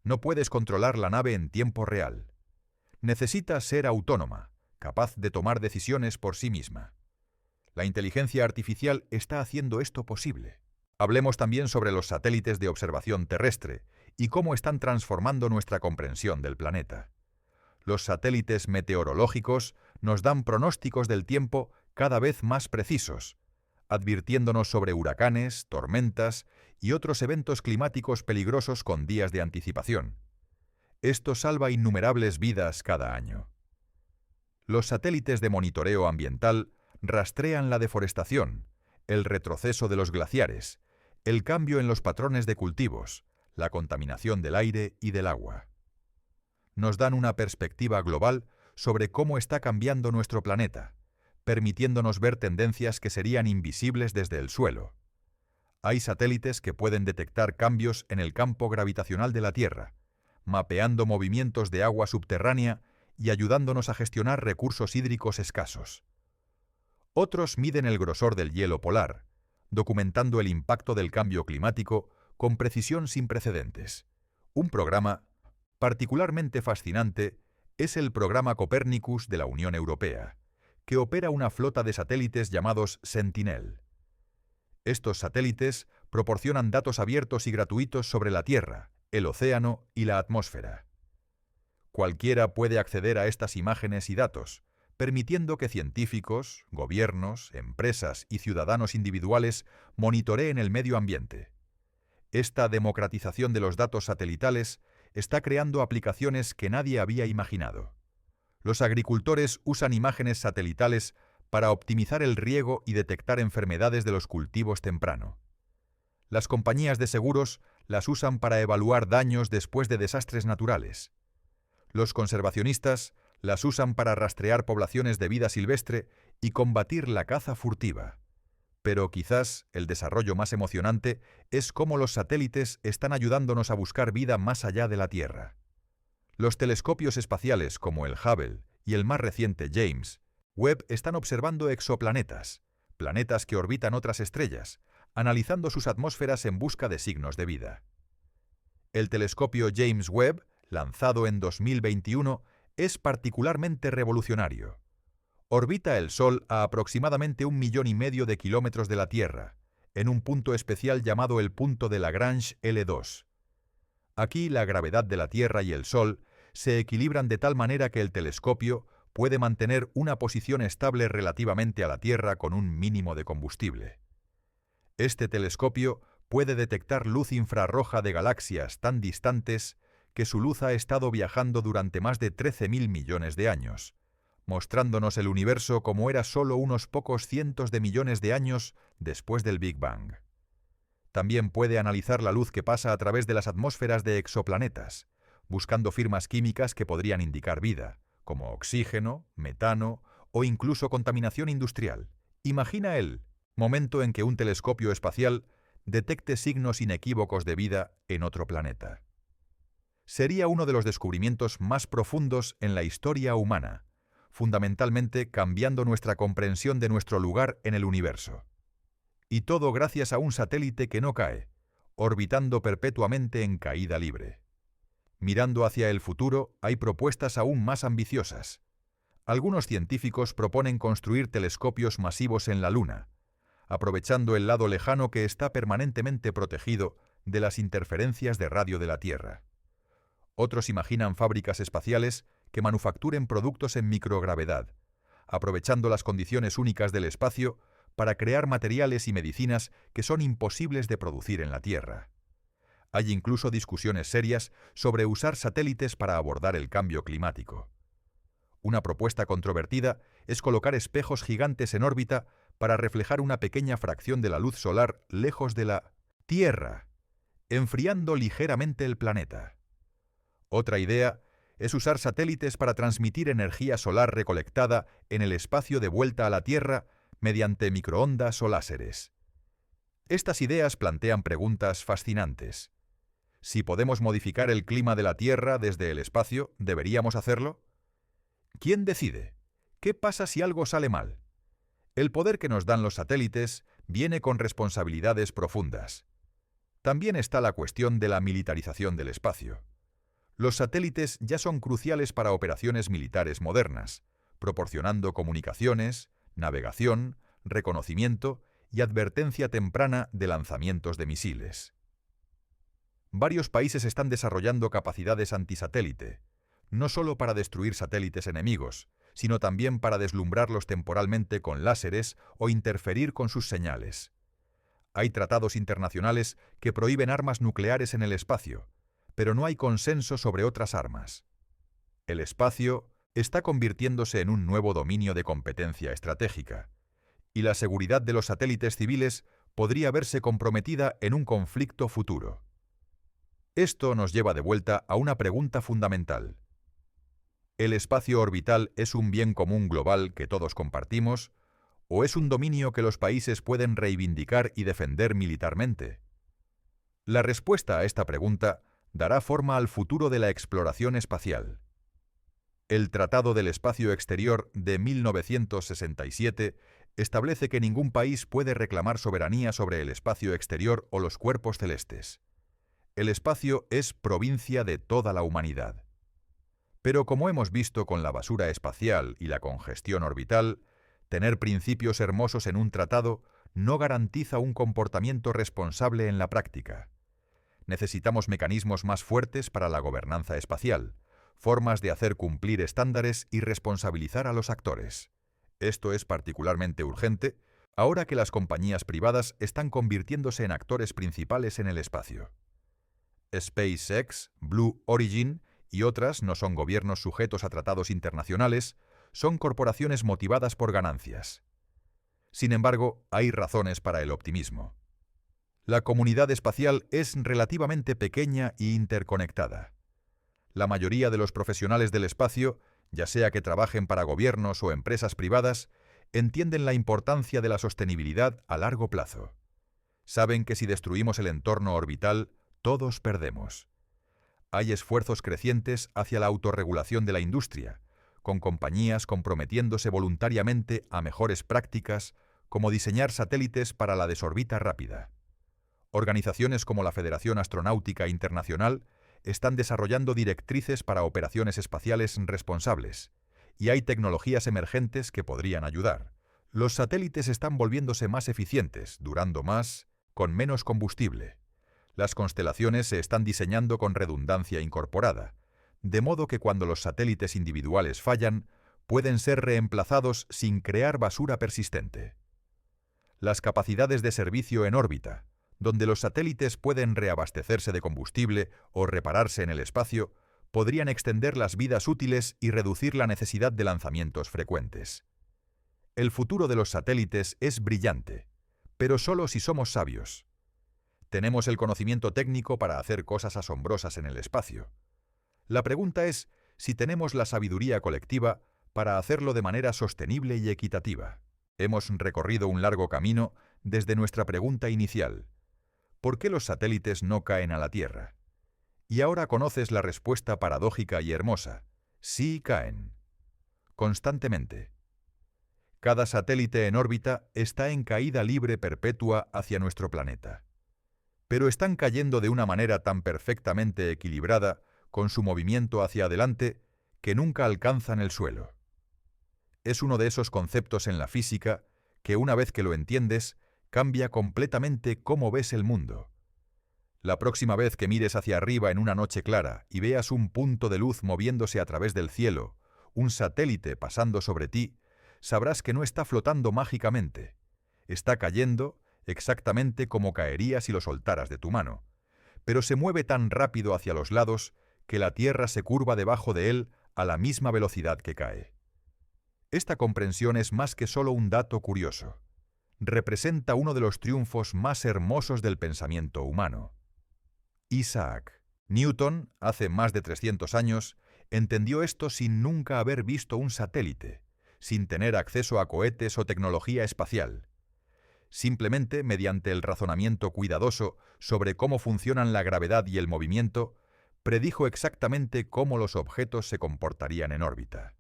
No puedes controlar la nave en tiempo real. Necesita ser autónoma, capaz de tomar decisiones por sí misma. La inteligencia artificial está haciendo esto posible. Hablemos también sobre los satélites de observación terrestre y cómo están transformando nuestra comprensión del planeta. Los satélites meteorológicos nos dan pronósticos del tiempo cada vez más precisos, advirtiéndonos sobre huracanes, tormentas y otros eventos climáticos peligrosos con días de anticipación. Esto salva innumerables vidas cada año. Los satélites de monitoreo ambiental rastrean la deforestación, el retroceso de los glaciares, el cambio en los patrones de cultivos, la contaminación del aire y del agua. Nos dan una perspectiva global sobre cómo está cambiando nuestro planeta, permitiéndonos ver tendencias que serían invisibles desde el suelo. Hay satélites que pueden detectar cambios en el campo gravitacional de la Tierra, mapeando movimientos de agua subterránea y ayudándonos a gestionar recursos hídricos escasos. Otros miden el grosor del hielo polar, documentando el impacto del cambio climático con precisión sin precedentes. Un programa particularmente fascinante es el programa Copernicus de la Unión Europea, que opera una flota de satélites llamados Sentinel. Estos satélites proporcionan datos abiertos y gratuitos sobre la Tierra, el océano y la atmósfera. Cualquiera puede acceder a estas imágenes y datos, permitiendo que científicos, gobiernos, empresas y ciudadanos individuales monitoreen el medio ambiente. Esta democratización de los datos satelitales está creando aplicaciones que nadie había imaginado. Los agricultores usan imágenes satelitales para optimizar el riego y detectar enfermedades de los cultivos temprano. Las compañías de seguros las usan para evaluar daños después de desastres naturales. Los conservacionistas las usan para rastrear poblaciones de vida silvestre y combatir la caza furtiva. Pero quizás el desarrollo más emocionante es cómo los satélites están ayudándonos a buscar vida más allá de la Tierra. Los telescopios espaciales como el Hubble y el más reciente James Webb están observando exoplanetas, planetas que orbitan otras estrellas, analizando sus atmósferas en busca de signos de vida. El telescopio James Webb, lanzado en 2021, es particularmente revolucionario. Orbita el Sol a aproximadamente 1,5 millones de kilómetros de la Tierra, en un punto especial llamado el punto de Lagrange L2. Aquí la gravedad de la Tierra y el Sol se equilibran de tal manera que el telescopio puede mantener una posición estable relativamente a la Tierra con un mínimo de combustible. Este telescopio puede detectar luz infrarroja de galaxias tan distantes que su luz ha estado viajando durante más de 13.000 millones de años, mostrándonos el universo como era solo unos pocos cientos de millones de años después del Big Bang. También puede analizar la luz que pasa a través de las atmósferas de exoplanetas, buscando firmas químicas que podrían indicar vida, como oxígeno, metano o incluso contaminación industrial. Imagina el momento en que un telescopio espacial detecte signos inequívocos de vida en otro planeta. Sería uno de los descubrimientos más profundos en la historia humana, fundamentalmente cambiando nuestra comprensión de nuestro lugar en el universo. Y todo gracias a un satélite que no cae, orbitando perpetuamente en caída libre. Mirando hacia el futuro, hay propuestas aún más ambiciosas. Algunos científicos proponen construir telescopios masivos en la Luna, aprovechando el lado lejano que está permanentemente protegido de las interferencias de radio de la Tierra. Otros imaginan fábricas espaciales que manufacturen productos en microgravedad, aprovechando las condiciones únicas del espacio para crear materiales y medicinas que son imposibles de producir en la Tierra. Hay incluso discusiones serias sobre usar satélites para abordar el cambio climático. Una propuesta controvertida es colocar espejos gigantes en órbita para reflejar una pequeña fracción de la luz solar lejos de la Tierra, enfriando ligeramente el planeta. Otra idea es usar satélites para transmitir energía solar recolectada en el espacio de vuelta a la Tierra mediante microondas o láseres. Estas ideas plantean preguntas fascinantes. Si podemos modificar el clima de la Tierra desde el espacio, ¿deberíamos hacerlo? ¿Quién decide? ¿Qué pasa si algo sale mal? El poder que nos dan los satélites viene con responsabilidades profundas. También está la cuestión de la militarización del espacio. Los satélites ya son cruciales para operaciones militares modernas, proporcionando comunicaciones, navegación, reconocimiento y advertencia temprana de lanzamientos de misiles. Varios países están desarrollando capacidades antisatélite, no solo para destruir satélites enemigos, sino también para deslumbrarlos temporalmente con láseres o interferir con sus señales. Hay tratados internacionales que prohíben armas nucleares en el espacio, pero no hay consenso sobre otras armas. El espacio está convirtiéndose en un nuevo dominio de competencia estratégica, y la seguridad de los satélites civiles podría verse comprometida en un conflicto futuro. Esto nos lleva de vuelta a una pregunta fundamental. ¿El espacio orbital es un bien común global que todos compartimos, o es un dominio que los países pueden reivindicar y defender militarmente? La respuesta a esta pregunta dará forma al futuro de la exploración espacial. El Tratado del Espacio Exterior de 1967 establece que ningún país puede reclamar soberanía sobre el espacio exterior o los cuerpos celestes. El espacio es provincia de toda la humanidad. Pero como hemos visto con la basura espacial y la congestión orbital, tener principios hermosos en un tratado no garantiza un comportamiento responsable en la práctica. Necesitamos mecanismos más fuertes para la gobernanza espacial, formas de hacer cumplir estándares y responsabilizar a los actores. Esto es particularmente urgente ahora que las compañías privadas están convirtiéndose en actores principales en el espacio. SpaceX, Blue Origin y otras no son gobiernos sujetos a tratados internacionales, son corporaciones motivadas por ganancias. Sin embargo, hay razones para el optimismo. La comunidad espacial es relativamente pequeña e interconectada. La mayoría de los profesionales del espacio, ya sea que trabajen para gobiernos o empresas privadas, entienden la importancia de la sostenibilidad a largo plazo. Saben que si destruimos el entorno orbital, todos perdemos. Hay esfuerzos crecientes hacia la autorregulación de la industria, con compañías comprometiéndose voluntariamente a mejores prácticas como diseñar satélites para la desorbita rápida. Organizaciones como la Federación Astronáutica Internacional están desarrollando directrices para operaciones espaciales responsables, y hay tecnologías emergentes que podrían ayudar. Los satélites están volviéndose más eficientes, durando más, con menos combustible. Las constelaciones se están diseñando con redundancia incorporada, de modo que cuando los satélites individuales fallan, pueden ser reemplazados sin crear basura persistente. Las capacidades de servicio en órbita, donde los satélites pueden reabastecerse de combustible o repararse en el espacio, podrían extender las vidas útiles y reducir la necesidad de lanzamientos frecuentes. El futuro de los satélites es brillante, pero solo si somos sabios. Tenemos el conocimiento técnico para hacer cosas asombrosas en el espacio. La pregunta es si tenemos la sabiduría colectiva para hacerlo de manera sostenible y equitativa. Hemos recorrido un largo camino desde nuestra pregunta inicial: ¿por qué los satélites no caen a la Tierra? Y ahora conoces la respuesta paradójica y hermosa: sí caen. Constantemente. Cada satélite en órbita está en caída libre perpetua hacia nuestro planeta. Pero están cayendo de una manera tan perfectamente equilibrada con su movimiento hacia adelante que nunca alcanzan el suelo. Es uno de esos conceptos en la física que, una vez que lo entiendes, cambia completamente cómo ves el mundo. La próxima vez que mires hacia arriba en una noche clara y veas un punto de luz moviéndose a través del cielo, un satélite pasando sobre ti, sabrás que no está flotando mágicamente. Está cayendo exactamente como caería si lo soltaras de tu mano, pero se mueve tan rápido hacia los lados que la Tierra se curva debajo de él a la misma velocidad que cae. Esta comprensión es más que solo un dato curioso. Representa uno de los triunfos más hermosos del pensamiento humano. Isaac Newton, hace más de 300 años, entendió esto sin nunca haber visto un satélite, sin tener acceso a cohetes o tecnología espacial. Simplemente, mediante el razonamiento cuidadoso sobre cómo funcionan la gravedad y el movimiento, predijo exactamente cómo los objetos se comportarían en órbita.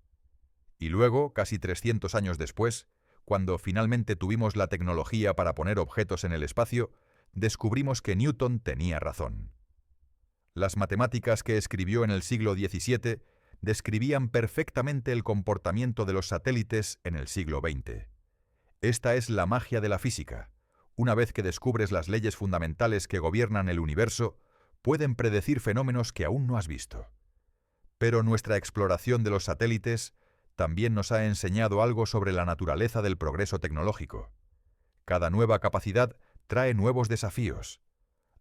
Y luego, casi 300 años después, cuando finalmente tuvimos la tecnología para poner objetos en el espacio, descubrimos que Newton tenía razón. Las matemáticas que escribió en el siglo XVII describían perfectamente el comportamiento de los satélites en el siglo XX. Esta es la magia de la física. Una vez que descubres las leyes fundamentales que gobiernan el universo, pueden predecir fenómenos que aún no has visto. Pero nuestra exploración de los satélites también nos ha enseñado algo sobre la naturaleza del progreso tecnológico. Cada nueva capacidad trae nuevos desafíos.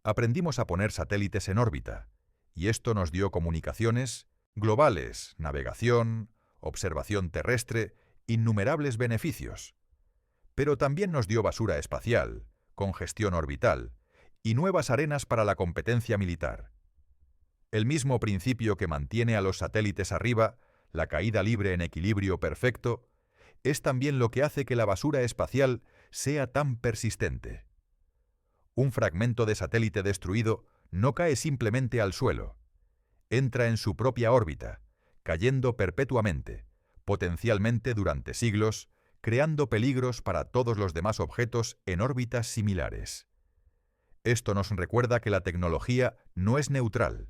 Aprendimos a poner satélites en órbita, y esto nos dio comunicaciones globales, navegación, observación terrestre, innumerables beneficios. Pero también nos dio basura espacial, congestión orbital y nuevas arenas para la competencia militar. El mismo principio que mantiene a los satélites arriba, la caída libre en equilibrio perfecto, es también lo que hace que la basura espacial sea tan persistente. Un fragmento de satélite destruido no cae simplemente al suelo. Entra en su propia órbita, cayendo perpetuamente, potencialmente durante siglos, creando peligros para todos los demás objetos en órbitas similares. Esto nos recuerda que la tecnología no es neutral.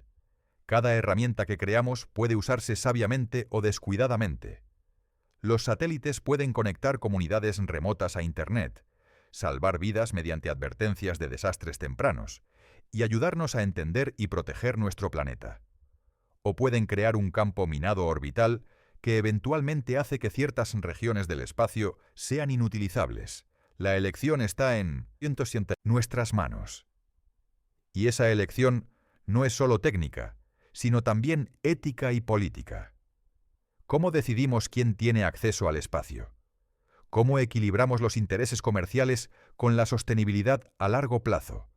Cada herramienta que creamos puede usarse sabiamente o descuidadamente. Los satélites pueden conectar comunidades remotas a Internet, salvar vidas mediante advertencias de desastres tempranos y ayudarnos a entender y proteger nuestro planeta. O pueden crear un campo minado orbital que eventualmente hace que ciertas regiones del espacio sean inutilizables. La elección está en nuestras manos. Y esa elección no es solo técnica, sino también ética y política. ¿Cómo decidimos quién tiene acceso al espacio? ¿Cómo equilibramos los intereses comerciales con la sostenibilidad a largo plazo?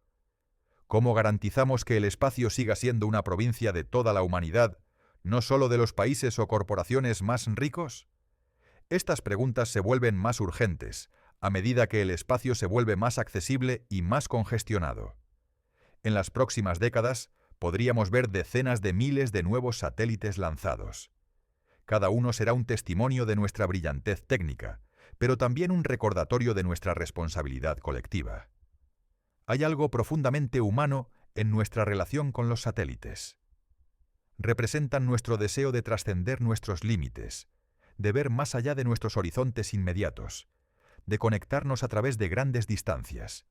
¿Cómo garantizamos que el espacio siga siendo una provincia de toda la humanidad, no solo de los países o corporaciones más ricos? Estas preguntas se vuelven más urgentes a medida que el espacio se vuelve más accesible y más congestionado. En las próximas décadas podríamos ver decenas de miles de nuevos satélites lanzados. Cada uno será un testimonio de nuestra brillantez técnica, pero también un recordatorio de nuestra responsabilidad colectiva. Hay algo profundamente humano en nuestra relación con los satélites. Representan nuestro deseo de trascender nuestros límites, de ver más allá de nuestros horizontes inmediatos, de conectarnos a través de grandes distancias.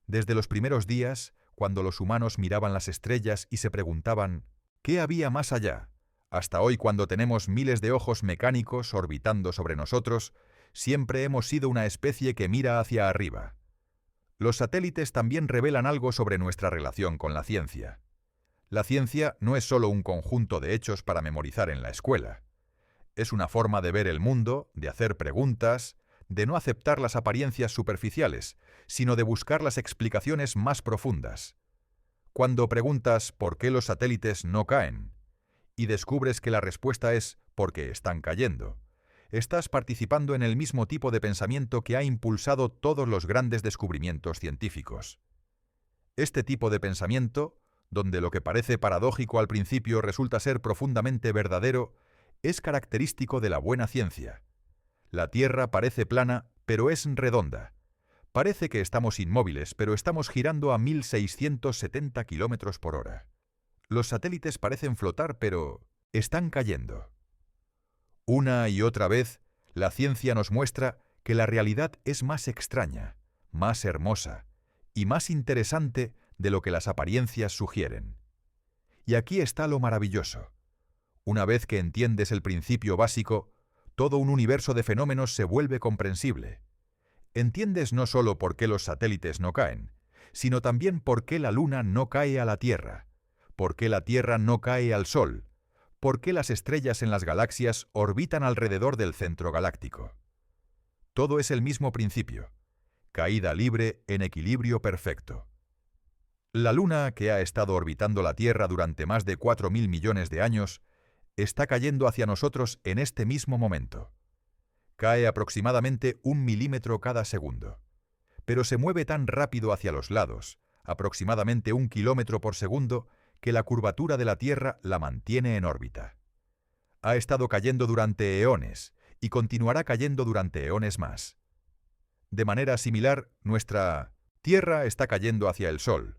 Desde los primeros días, cuando los humanos miraban las estrellas y se preguntaban ¿qué había más allá?, hasta hoy cuando tenemos miles de ojos mecánicos orbitando sobre nosotros, siempre hemos sido una especie que mira hacia arriba. Los satélites también revelan algo sobre nuestra relación con la ciencia. La ciencia no es solo un conjunto de hechos para memorizar en la escuela. Es una forma de ver el mundo, de hacer preguntas, de no aceptar las apariencias superficiales, sino de buscar las explicaciones más profundas. Cuando preguntas ¿por qué los satélites no caen?, y descubres que la respuesta es porque están cayendo, estás participando en el mismo tipo de pensamiento que ha impulsado todos los grandes descubrimientos científicos. Este tipo de pensamiento, donde lo que parece paradójico al principio resulta ser profundamente verdadero, es característico de la buena ciencia. La Tierra parece plana, pero es redonda. Parece que estamos inmóviles, pero estamos girando a 1670 km por hora. Los satélites parecen flotar, pero están cayendo. Una y otra vez, la ciencia nos muestra que la realidad es más extraña, más hermosa y más interesante de lo que las apariencias sugieren. Y aquí está lo maravilloso. Una vez que entiendes el principio básico, todo un universo de fenómenos se vuelve comprensible. Entiendes no solo por qué los satélites no caen, sino también por qué la Luna no cae a la Tierra, por qué la Tierra no cae al Sol, por qué las estrellas en las galaxias orbitan alrededor del centro galáctico. Todo es el mismo principio: caída libre en equilibrio perfecto. La Luna, que ha estado orbitando la Tierra durante más de 4.000 millones de años, está cayendo hacia nosotros en este mismo momento. Cae aproximadamente 1 milímetro cada segundo, pero se mueve tan rápido hacia los lados, aproximadamente 1 kilómetro por segundo, que la curvatura de la Tierra la mantiene en órbita. Ha estado cayendo durante eones y continuará cayendo durante eones más. De manera similar, nuestra Tierra está cayendo hacia el Sol,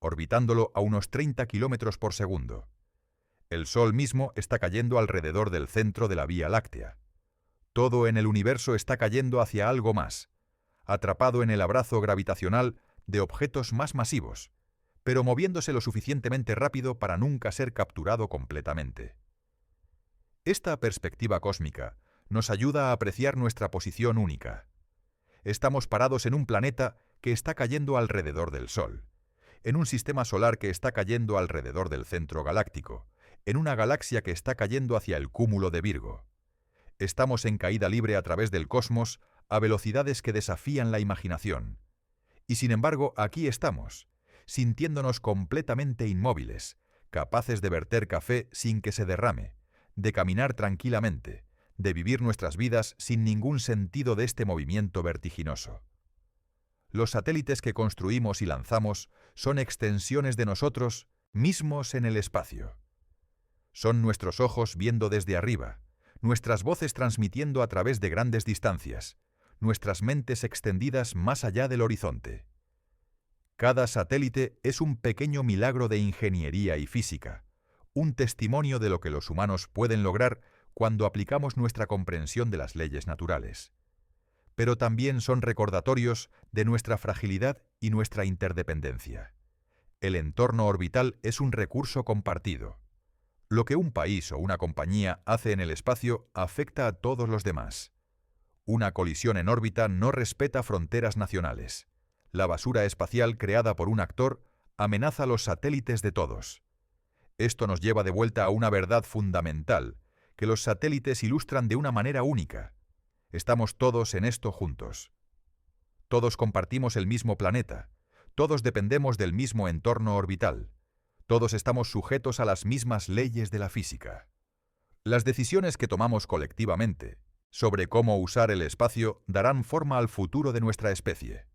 orbitándolo a unos 30 kilómetros por segundo. El Sol mismo está cayendo alrededor del centro de la Vía Láctea. Todo en el universo está cayendo hacia algo más, atrapado en el abrazo gravitacional de objetos más masivos, pero moviéndose lo suficientemente rápido para nunca ser capturado completamente. Esta perspectiva cósmica nos ayuda a apreciar nuestra posición única. Estamos parados en un planeta que está cayendo alrededor del Sol, en un sistema solar que está cayendo alrededor del centro galáctico, en una galaxia que está cayendo hacia el cúmulo de Virgo. Estamos en caída libre a través del cosmos a velocidades que desafían la imaginación. Y sin embargo, aquí estamos, sintiéndonos completamente inmóviles, capaces de verter café sin que se derrame, de caminar tranquilamente, de vivir nuestras vidas sin ningún sentido de este movimiento vertiginoso. Los satélites que construimos y lanzamos son extensiones de nosotros mismos en el espacio. Son nuestros ojos viendo desde arriba, nuestras voces transmitiendo a través de grandes distancias, nuestras mentes extendidas más allá del horizonte. Cada satélite es un pequeño milagro de ingeniería y física, un testimonio de lo que los humanos pueden lograr cuando aplicamos nuestra comprensión de las leyes naturales. Pero también son recordatorios de nuestra fragilidad y nuestra interdependencia. El entorno orbital es un recurso compartido. Lo que un país o una compañía hace en el espacio afecta a todos los demás. Una colisión en órbita no respeta fronteras nacionales. La basura espacial creada por un actor amenaza los satélites de todos. Esto nos lleva de vuelta a una verdad fundamental, que los satélites ilustran de una manera única. Estamos todos en esto juntos. Todos compartimos el mismo planeta. Todos dependemos del mismo entorno orbital. Todos estamos sujetos a las mismas leyes de la física. Las decisiones que tomamos colectivamente sobre cómo usar el espacio darán forma al futuro de nuestra especie.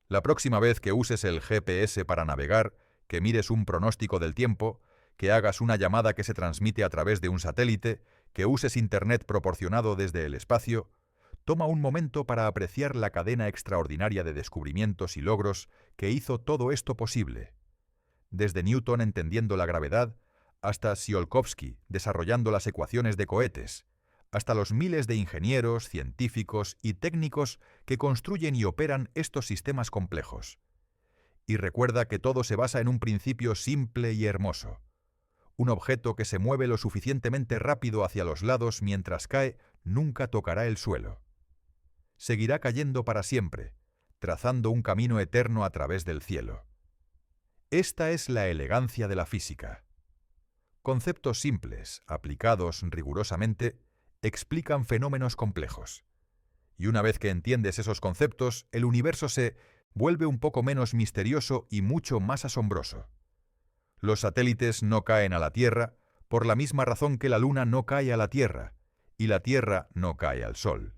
La próxima vez que uses el GPS para navegar, que mires un pronóstico del tiempo, que hagas una llamada que se transmite a través de un satélite, que uses Internet proporcionado desde el espacio, toma un momento para apreciar la cadena extraordinaria de descubrimientos y logros que hizo todo esto posible. Desde Newton entendiendo la gravedad, hasta Tsiolkovsky desarrollando las ecuaciones de cohetes, hasta los miles de ingenieros, científicos y técnicos que construyen y operan estos sistemas complejos. Y recuerda que todo se basa en un principio simple y hermoso. Un objeto que se mueve lo suficientemente rápido hacia los lados mientras cae nunca tocará el suelo. Seguirá cayendo para siempre, trazando un camino eterno a través del cielo. Esta es la elegancia de la física. Conceptos simples, aplicados rigurosamente, explican fenómenos complejos. Y una vez que entiendes esos conceptos, el universo se vuelve un poco menos misterioso y mucho más asombroso. Los satélites no caen a la Tierra por la misma razón que la Luna no cae a la Tierra y la Tierra no cae al Sol.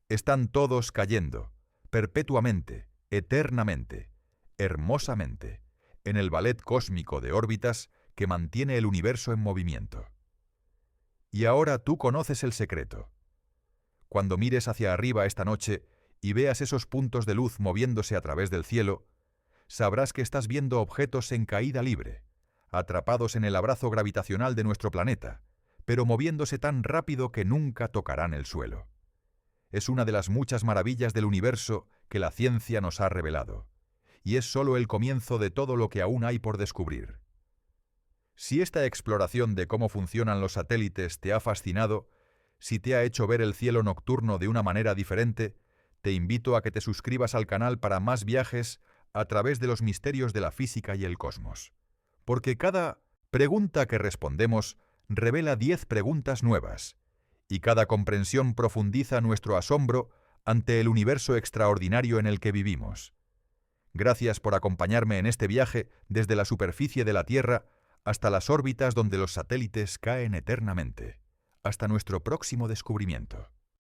Están todos cayendo, perpetuamente, eternamente, hermosamente, en el ballet cósmico de órbitas que mantiene el universo en movimiento. Y ahora tú conoces el secreto. Cuando mires hacia arriba esta noche y veas esos puntos de luz moviéndose a través del cielo, sabrás que estás viendo objetos en caída libre, atrapados en el abrazo gravitacional de nuestro planeta, pero moviéndose tan rápido que nunca tocarán el suelo. Es una de las muchas maravillas del universo que la ciencia nos ha revelado, y es solo el comienzo de todo lo que aún hay por descubrir. Si esta exploración de cómo funcionan los satélites te ha fascinado, si te ha hecho ver el cielo nocturno de una manera diferente, te invito a que te suscribas al canal para más viajes a través de los misterios de la física y el cosmos. Porque cada pregunta que respondemos revela 10 preguntas nuevas, y cada comprensión profundiza nuestro asombro ante el universo extraordinario en el que vivimos. Gracias por acompañarme en este viaje desde la superficie de la Tierra hasta las órbitas donde los satélites caen eternamente, hasta nuestro próximo descubrimiento.